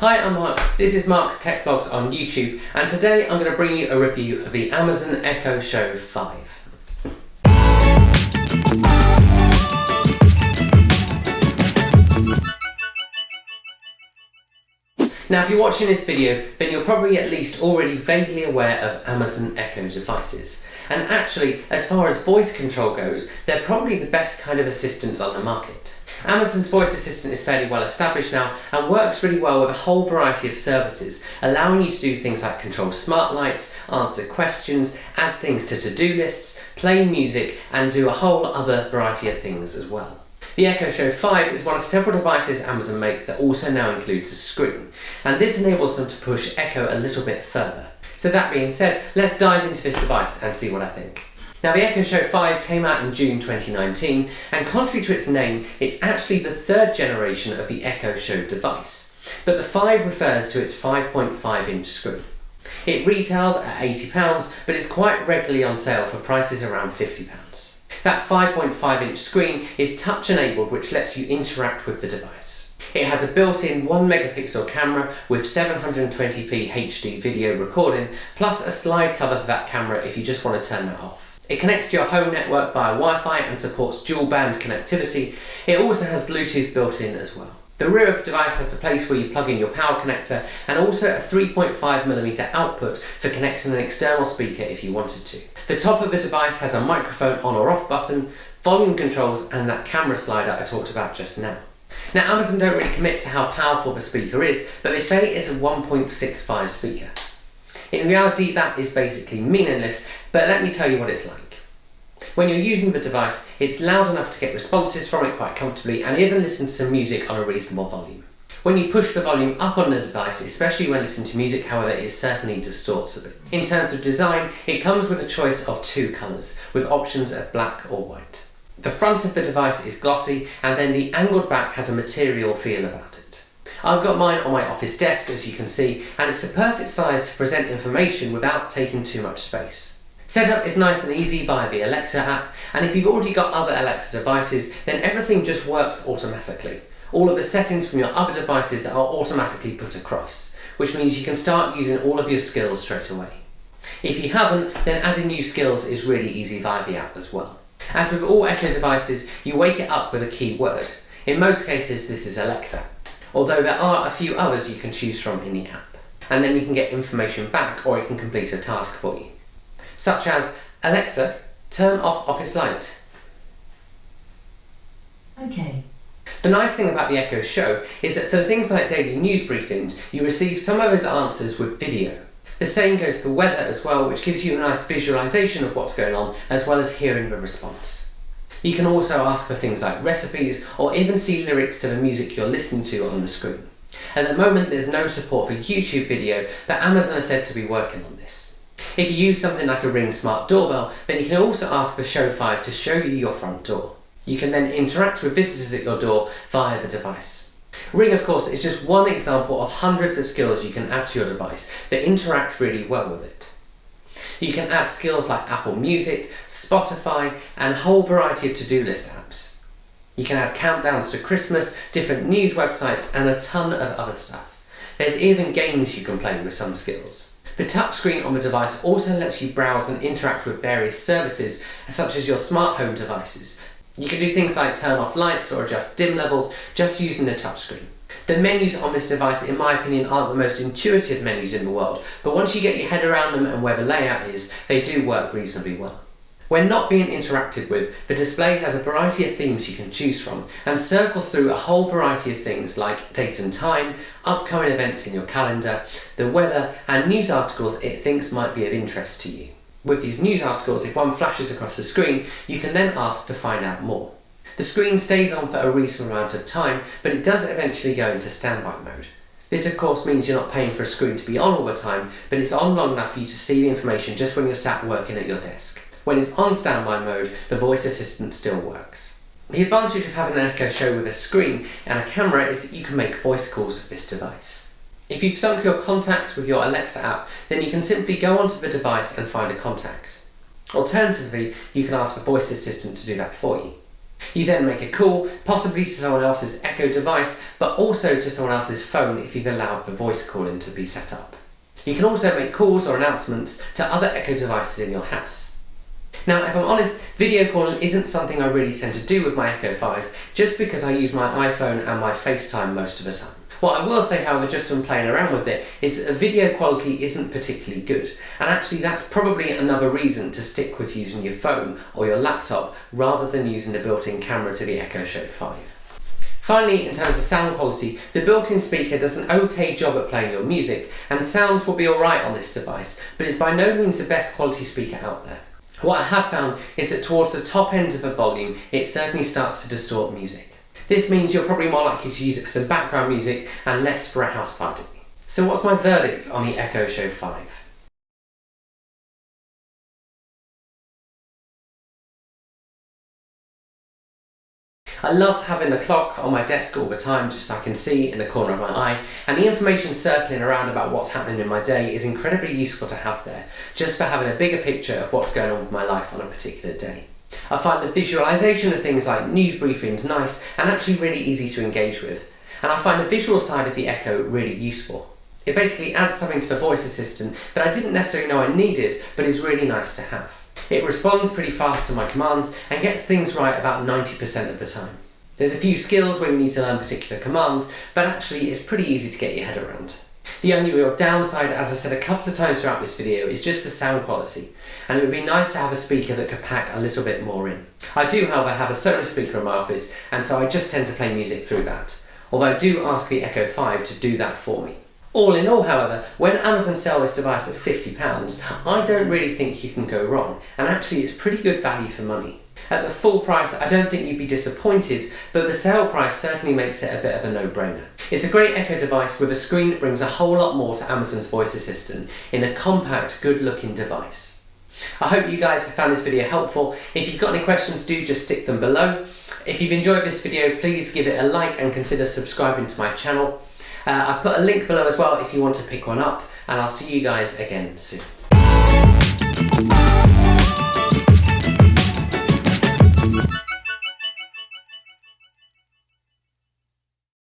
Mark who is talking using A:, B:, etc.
A: Hi, I'm Mark. This is Mark's Tech Vlogs on YouTube, and today I'm going to bring you a review of the Amazon Echo Show 5. Now, if you're watching this video, then you're probably at least already vaguely aware of Amazon Echo devices. And actually, as far as voice control goes, they're probably the best kind of assistants on the market. Amazon's voice assistant is fairly well established now and works really well with a whole variety of services, allowing you to do things like control smart lights, answer questions, add things to to-do lists, play music, and do a whole other variety of things as well. The Echo Show 5 is one of several devices Amazon make that also now includes a screen, and this enables them to push Echo a little bit further. So that being said, let's dive into this device and see what I think. Now, the Echo Show 5 came out in June 2019, and contrary to its name, it's actually the third generation of the Echo Show device. But the 5 refers to its 5.5-inch screen. It retails at £80, but it's quite regularly on sale for prices around £50. That 5.5-inch screen is touch-enabled, which lets you interact with the device. It has a built-in 1-megapixel camera with 720p HD video recording, plus a slide cover for that camera if you just want to turn that off. It connects to your home network via Wi-Fi and supports dual-band connectivity. It also has Bluetooth built in as well. The rear of the device has a place where you plug in your power connector and also a 3.5mm output for connecting an external speaker if you wanted to. The top of the device has a microphone on or off button, volume controls, and that camera slider I talked about just now. Now, Amazon don't really commit to how powerful the speaker is, but they say it's a 1.65 speaker. In reality, that is basically meaningless, but let me tell you what it's like. When you're using the device, it's loud enough to get responses from it quite comfortably and even listen to some music on a reasonable volume. When you push the volume up on the device, especially when listening to music, however, it certainly distorts a bit. In terms of design, it comes with a choice of 2 colours, with options of black or white. The front of the device is glossy, and then the angled back has a material feel about it. I've got mine on my office desk, as you can see, and it's the perfect size to present information without taking too much space. Setup is nice and easy via the Alexa app, and if you've already got other Alexa devices, then everything just works automatically. All of the settings from your other devices are automatically put across, which means you can start using all of your skills straight away. If you haven't, then adding new skills is really easy via the app as well. As with all Echo devices, you wake it up with a keyword. In most cases, this is Alexa, although there are a few others you can choose from in the app. And then you can get information back, or it can complete a task for you. Such as, Alexa, turn off office light.
B: Okay.
A: The nice thing about the Echo Show is that for things like daily news briefings, you receive some of those answers with video. The same goes for weather as well, which gives you a nice visualisation of what's going on, as well as hearing the response. You can also ask for things like recipes, or even see lyrics to the music you're listening to on the screen. At the moment, there's no support for YouTube video, but Amazon are said to be working on this. If you use something like a Ring Smart Doorbell, then you can also ask for Show 5 to show you your front door. You can then interact with visitors at your door via the device. Ring, of course, is just one example of hundreds of skills you can add to your device that interact really well with it. You can add skills like Apple Music, Spotify, and a whole variety of to-do list apps. You can add countdowns to Christmas, different news websites, and a ton of other stuff. There's even games you can play with some skills. The touchscreen on the device also lets you browse and interact with various services, such as your smart home devices. You can do things like turn off lights or adjust dim levels just using the touchscreen. The menus on this device, in my opinion, aren't the most intuitive menus in the world, but once you get your head around them and where the layout is, they do work reasonably well. When not being interacted with, the display has a variety of themes you can choose from and circles through a whole variety of things like date and time, upcoming events in your calendar, the weather, and news articles it thinks might be of interest to you. With these news articles, if one flashes across the screen, you can then ask to find out more. The screen stays on for a reasonable amount of time, but it does eventually go into standby mode. This of course means you're not paying for a screen to be on all the time, but it's on long enough for you to see the information just when you're sat working at your desk. When it's on standby mode, the voice assistant still works. The advantage of having an Echo Show with a screen and a camera is that you can make voice calls with this device. If you've sunk your contacts with your Alexa app, then you can simply go onto the device and find a contact. Alternatively, you can ask the voice assistant to do that for you. You then make a call, possibly to someone else's Echo device, but also to someone else's phone if you've allowed the voice calling to be set up. You can also make calls or announcements to other Echo devices in your house. Now, if I'm honest, video calling isn't something I really tend to do with my Echo 5, just because I use my iPhone and my FaceTime most of the time. What I will say, however, just from playing around with it, is that the video quality isn't particularly good. And actually that's probably another reason to stick with using your phone or your laptop rather than using the built-in camera to the Echo Show 5. Finally, in terms of sound quality, the built-in speaker does an okay job at playing your music, and sounds will be alright on this device, but it's by no means the best quality speaker out there. What I have found is that towards the top end of the volume, it certainly starts to distort music. This means you're probably more likely to use it for some background music and less for a house party. So what's my verdict on the Echo Show 5? I love having the clock on my desk all the time just so I can see in the corner of my eye, and the information circling around about what's happening in my day is incredibly useful to have there, just for having a bigger picture of what's going on with my life on a particular day. I find the visualisation of things like news briefings nice and actually really easy to engage with, and I find the visual side of the Echo really useful. It basically adds something to the voice assistant that I didn't necessarily know I needed, but is really nice to have. It responds pretty fast to my commands and gets things right about 90% of the time. There's a few skills where you need to learn particular commands, but actually it's pretty easy to get your head around. The only real downside, as I said a couple of times throughout this video, is just the sound quality, and it would be nice to have a speaker that could pack a little bit more in. I do, however, have a Sonos speaker in my office, and so I just tend to play music through that, although I do ask the Echo 5 to do that for me. All in all, however, when Amazon sell this device at £50, I don't really think you can go wrong, and actually it's pretty good value for money. At the full price, I don't think you'd be disappointed, but the sale price certainly makes it a bit of a no-brainer. It's a great Echo device with a screen that brings a whole lot more to Amazon's voice assistant in a compact, good-looking device. I hope you guys have found this video helpful. If you've got any questions, do just stick them below. If you've enjoyed this video, please give it a like and consider subscribing to my channel. I've put a link below as well if you want to pick one up, and I'll see you guys again soon.